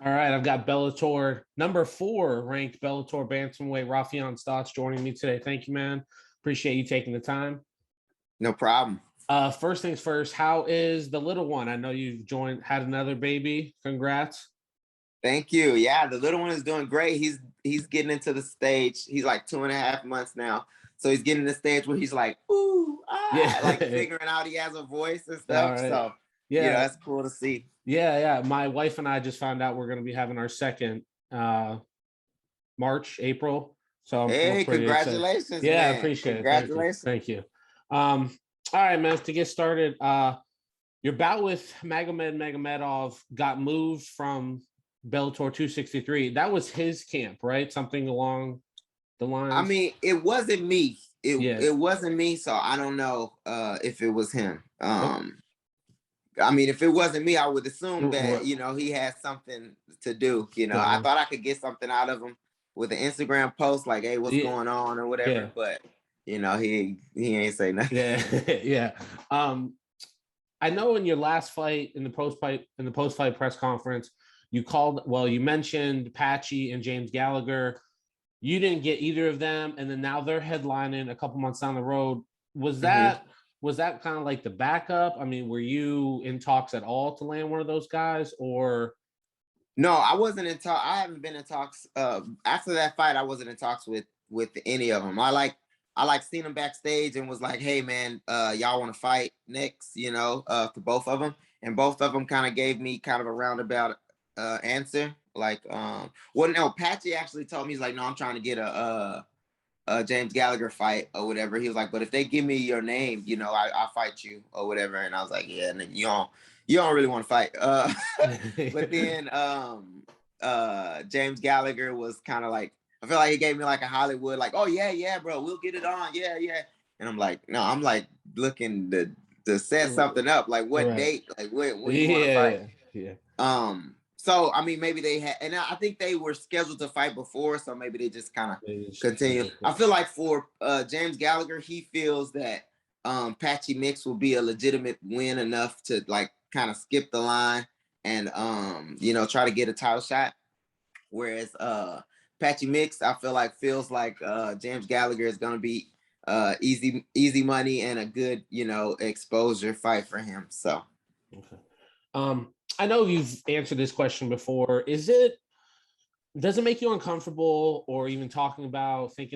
All right, I've got Bellator number 4 ranked Bellator bantamweight Raufeon Stots joining me today. Thank you, man. Appreciate you taking the time. No problem. First things first, how is the little one? I know you've had another baby. Congrats. Thank you. Yeah, the little one is doing great. He's getting into the stage. He's like 2.5 months now. So he's getting to the stage where he's like, ooh, Yeah. like figuring out he has a voice and stuff. All right. So yeah, that's cool to see. Yeah. My wife and I just found out we're going to be having our second April. So we're Hey, pretty excited. congratulations, Yeah, I man. appreciate it. Congratulations. Thank you. All right, man. To get started, your bout with Magomedov got moved from Bellator 263. That was his camp, right? Something along the lines. I mean, it wasn't me. Yeah. It wasn't me, so I don't know if it was him. I mean, if it wasn't me, I would assume that, he had something to do. I thought I could get something out of him with an Instagram post like, hey, what's going on or whatever. Yeah. But, he ain't say nothing. Yeah. I know in your last fight, in the post-fight press conference, you mentioned Patchy and James Gallagher. You didn't get either of them, and then now they're headlining a couple months down the road. Was that kind of like the backup? I mean, were you in talks at all to land one of those guys, or? No, I wasn't in talk. I haven't been in talks. After that fight, I wasn't in talks with any of them. I seen them backstage and was like, hey man, y'all want to fight next, for both of them. And both of them kind of gave me kind of a roundabout answer. Patchy actually told me, he's like, no, I'm trying to get a James Gallagher fight or whatever. He was like, but if they give me your name, I'll fight you or whatever. And I was like, yeah, and then you don't really want to fight. But then James Gallagher was kind of like, I feel like he gave me like a Hollywood, like, oh yeah, bro, we'll get it on. Yeah. And I'm like, no, I'm like looking to set something up. Like what date? Like when you want to fight? Yeah. So, I mean, maybe they had, and I think they were scheduled to fight before, so maybe they just kind of continue. I feel like for James Gallagher, he feels that Patchy Mix will be a legitimate win enough to like kind of skip the line and try to get a title shot. Whereas Patchy Mix, I feel like feels like James Gallagher is going to be easy money and a good exposure fight for him. So, okay. I know you've answered this question before. Does it make you uncomfortable, or even thinking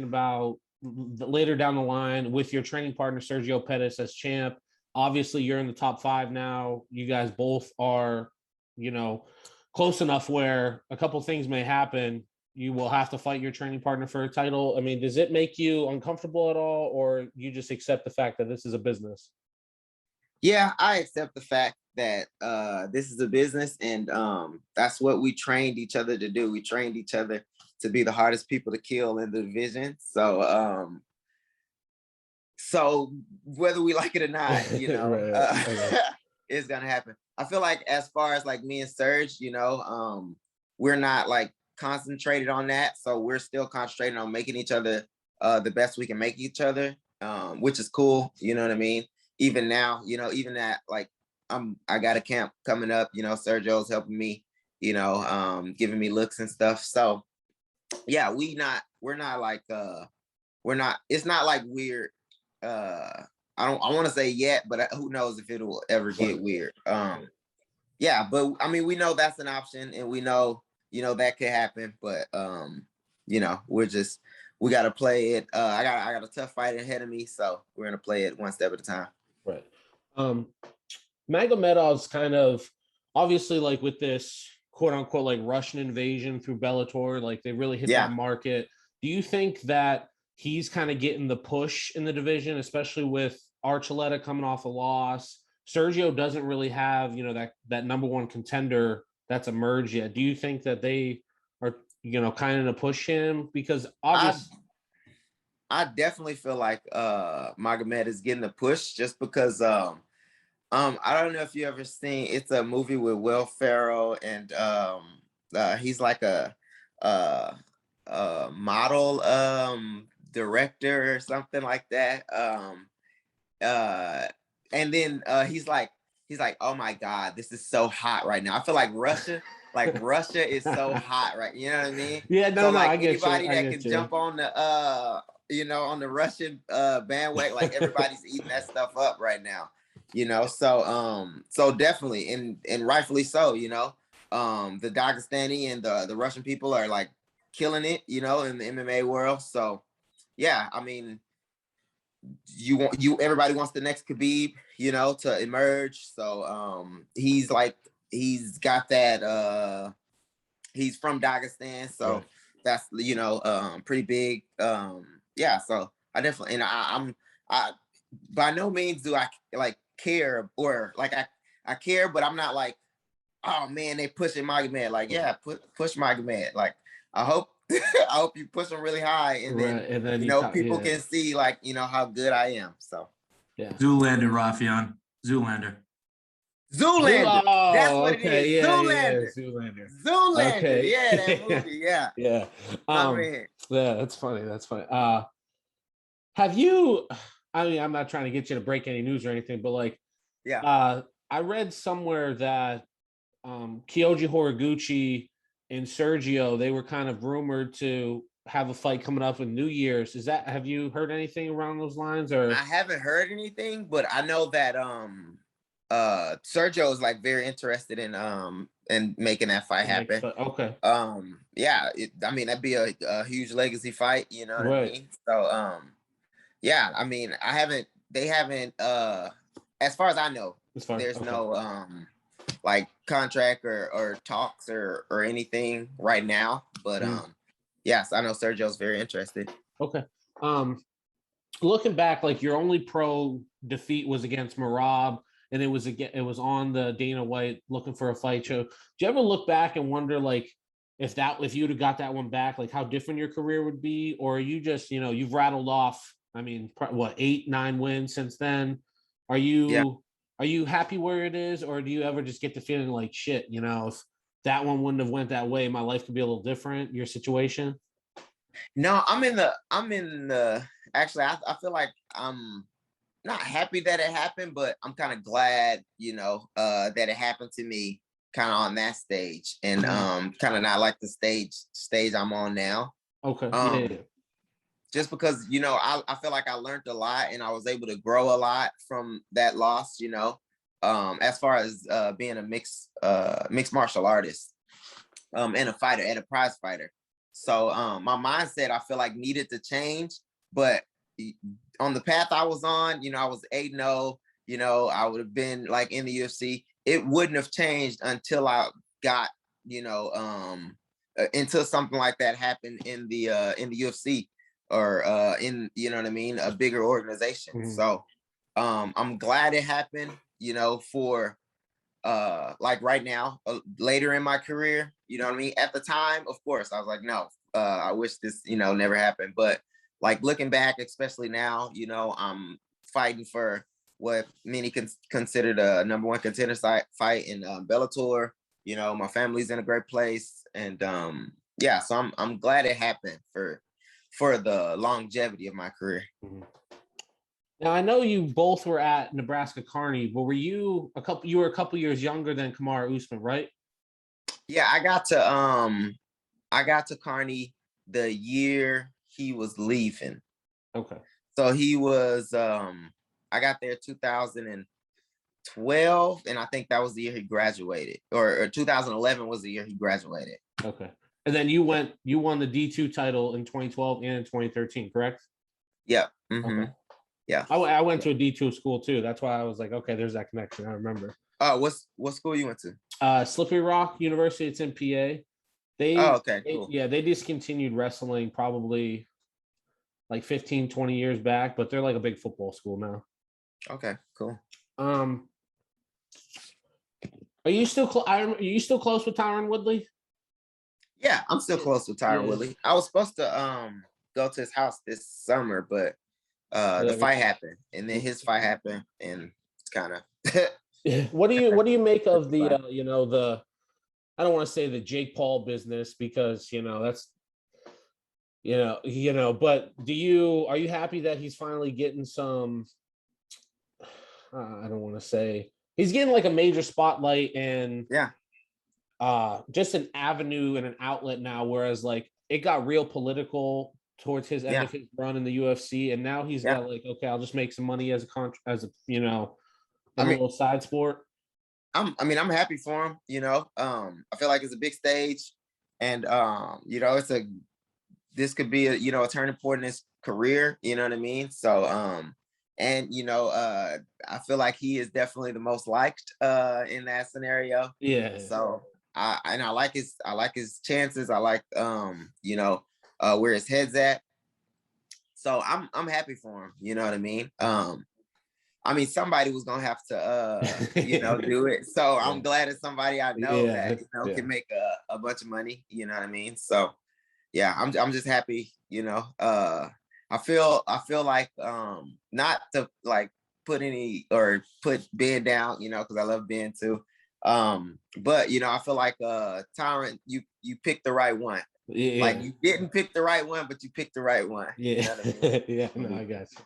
about later down the line with your training partner, Sergio Pettis, as champ? Obviously, you're in the top 5 now. You guys both are, close enough where a couple things may happen. You will have to fight your training partner for a title. I mean, does it make you uncomfortable at all, or you just accept the fact that this is a business? Yeah, I accept the fact that this is a business, and that's what we trained each other to do. We trained each other to be the hardest people to kill in the division. So, so whether we like it or not, it's gonna happen. I feel like as far as like me and Serge, we're not like concentrated on that. So we're still concentrating on making each other the best we can make each other, which is cool. You know what I mean? Even now, even that, like, I got a camp coming up, Sergio's helping me, giving me looks and stuff. So yeah, we're not like, it's not like weird. I want to say yet, but who knows if it'll ever get weird. Yeah, but I mean, we know that's an option, and we know, that could happen, but we got to play it. I got a tough fight ahead of me, so we're going to play it one step at a time. Right. Magomedov's kind of obviously like with this quote unquote like Russian invasion through Bellator, like they really hit that market. Do you think that he's kind of getting the push in the division, especially with Archuleta coming off a loss? Sergio doesn't really have, that number one contender that's emerged yet. Do you think that they are, kind of to push him? Because obviously I definitely feel like Magomed is getting a push just because I don't know if you ever seen, it's a movie with Will Ferrell, and he's like a model director or something like that. And then he's like, oh my God, this is so hot right now. I feel like Russia like Russia is so hot, right? You know what I mean? Yeah, So no, like I get you. anybody I that get can you. jump on the on the Russian bandwagon, like everybody's eating that stuff up right now. So definitely, and rightfully so, the Dagestani and the Russian people are like killing it, in the MMA world. So yeah, I mean, everybody wants the next Khabib, to emerge. So he's got that he's from Dagestan, so Right. that's pretty big. Yeah, so I definitely, and I by no means do I like care, or like I care, but I'm not like, oh man, they pushing Magomed. Like, yeah, push Magomed. Like, I hope I hope you push them really high, and then Right. And then people can see like how good I am. So yeah. Zoolander, Raufeon. Zoolander. Zoolander. That's Oh, what it okay. is. Yeah, Zoolander. Zoolander. Zoolander. Okay. Yeah, that movie. Yeah. Yeah. My man. Yeah, that's funny. That's funny. Have you, I mean, I'm not trying to get you to break any news or anything, but like, Yeah. I read somewhere that Kyoji Horiguchi and Sergio, they were kind of rumored to have a fight coming up in New Year's. Have you heard anything around those lines? Or I haven't heard anything, but I know that Sergio is like very interested in making that fight happen. Okay. Yeah, I mean, that'd be a huge legacy fight, you know what I mean? So yeah, I mean, they haven't as far as I know, there's no like contract or talks or anything right now, but yes, I know Sergio's very interested. Okay. Looking back, like your only pro defeat was against Marab, and it was on the Dana White looking for a fight show. Do you ever look back and wonder, like, if you'd have got that one back, like how different your career would be? Or are you just, you've rattled off, I mean, what, 8-9 wins since then? Are you happy where it is, or do you ever just get the feeling like, shit, if that one wouldn't have went that way, my life could be a little different, your situation? No, I'm in the actually, I feel like I'm not happy that it happened, but I'm kind of glad, that it happened to me kind of on that stage, and kind of not like the stage I'm on now. Okay. Yeah. Just because, I feel like I learned a lot, and I was able to grow a lot from that loss, as far as being a mixed martial artist, and a fighter, and a prize fighter. So my mindset, I feel like, needed to change, but on the path I was on, I was 8-0, I would have been like in the UFC. It wouldn't have changed until I got, until something like that happened in the UFC, or in, a bigger organization. Mm-hmm. So I'm glad it happened, for like right now, later in my career, at the time, of course, I was like, no, I wish this, never happened. But like looking back, especially now, I'm fighting for what many consider the number one contender fight in Bellator. My family's in a great place, and yeah, so I'm glad it happened for the longevity of my career. Mm-hmm. Now, I know you both were at Nebraska Kearney, but you were a couple years younger than Kamaru Usman, right? Yeah, I got to Kearney the year he was leaving. Okay. So he was I got there 2012, and I think that was the year he graduated, or 2011 was the year he graduated. Okay. And then you won the D2 title in 2012 and in 2013, correct? Yeah. Mm-hmm. Okay. Yeah. I went to a D2 school too. That's why I was like, okay, there's that connection. I remember. What school you went to? Slippery Rock University. It's in PA. Okay, cool. They discontinued wrestling probably like 15, 20 years back, but they're like a big football school now. Okay, cool. Are you still close with Tyron Woodley? Yeah, I'm still close with Tyron Woodley. I was supposed to go to his house this summer, but the fight happened, and then his fight happened, and it's kind of. What do you make of the the, I don't want to say the Jake Paul business, because that's but are you happy that he's finally getting some, I don't want to say, he's getting like a major spotlight, and just an avenue and an outlet now, whereas like it got real political towards his end of his run in the UFC, and now he's got like, okay, I'll just make some money as a little side sport. I'm happy for him, I feel like it's a big stage, and this could be a turning point in his career, you know what I mean? So I feel like he is definitely the most liked in that scenario. Yeah. So I like his chances. I like where his head's at. So I'm happy for him, you know what I mean? Somebody was gonna have to do it. So I'm glad it's somebody I know that can make a bunch of money, you know what I mean? So yeah, I'm just happy, I feel like not to like put Ben down, because I love Ben too. But I feel like Tyrant, you picked the right one. Yeah. Like you didn't pick the right one, but you picked the right one. Yeah. You know what I mean? Yeah, no, I got you.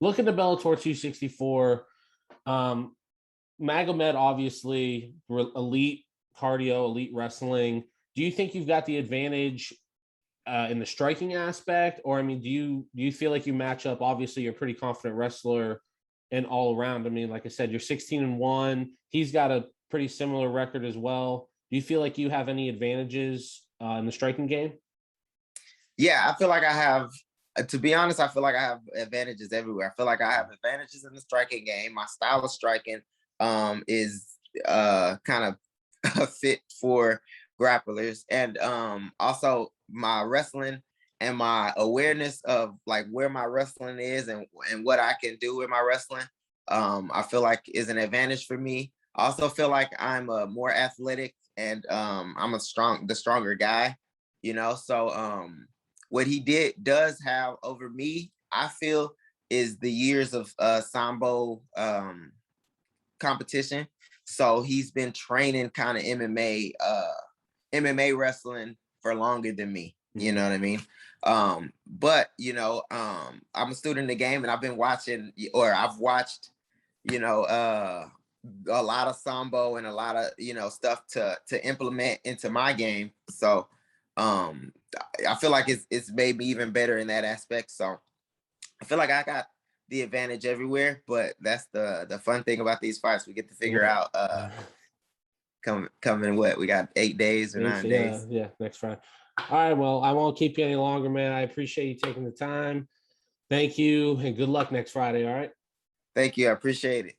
Looking to Bellator 264, Magomed, obviously elite cardio, elite wrestling. Do you think you've got the advantage in the striking aspect, or do you feel like you match up? Obviously, you're a pretty confident wrestler and all around. Like I said, you're 16-1. He's got a pretty similar record as well. Do you feel like you have any advantages in the striking game? Yeah, I feel like I have. To be honest, I feel like I have advantages everywhere. I feel like I have advantages in the striking game. My style of striking is kind of fit for grapplers, and also my wrestling and my awareness of like where my wrestling is and what I can do with my wrestling, I feel like is an advantage for me. I also feel like I'm more athletic, and I'm the stronger guy, so what he does have over me, I feel, is the years of Sambo competition. So he's been training kind of MMA wrestling for longer than me. You know what I mean? But I'm a student in the game, and I've been watching, or I've watched, a lot of Sambo and a lot of stuff to implement into my game. So I feel like it's made me even better in that aspect. So I feel like I got the advantage everywhere, but that's the fun thing about these fights. We get to figure out coming what we got 8 days or 9 days. Yeah, next Friday. All right, well, I won't keep you any longer, man. I appreciate you taking the time. Thank you, and good luck next Friday. All right. Thank you. I appreciate it.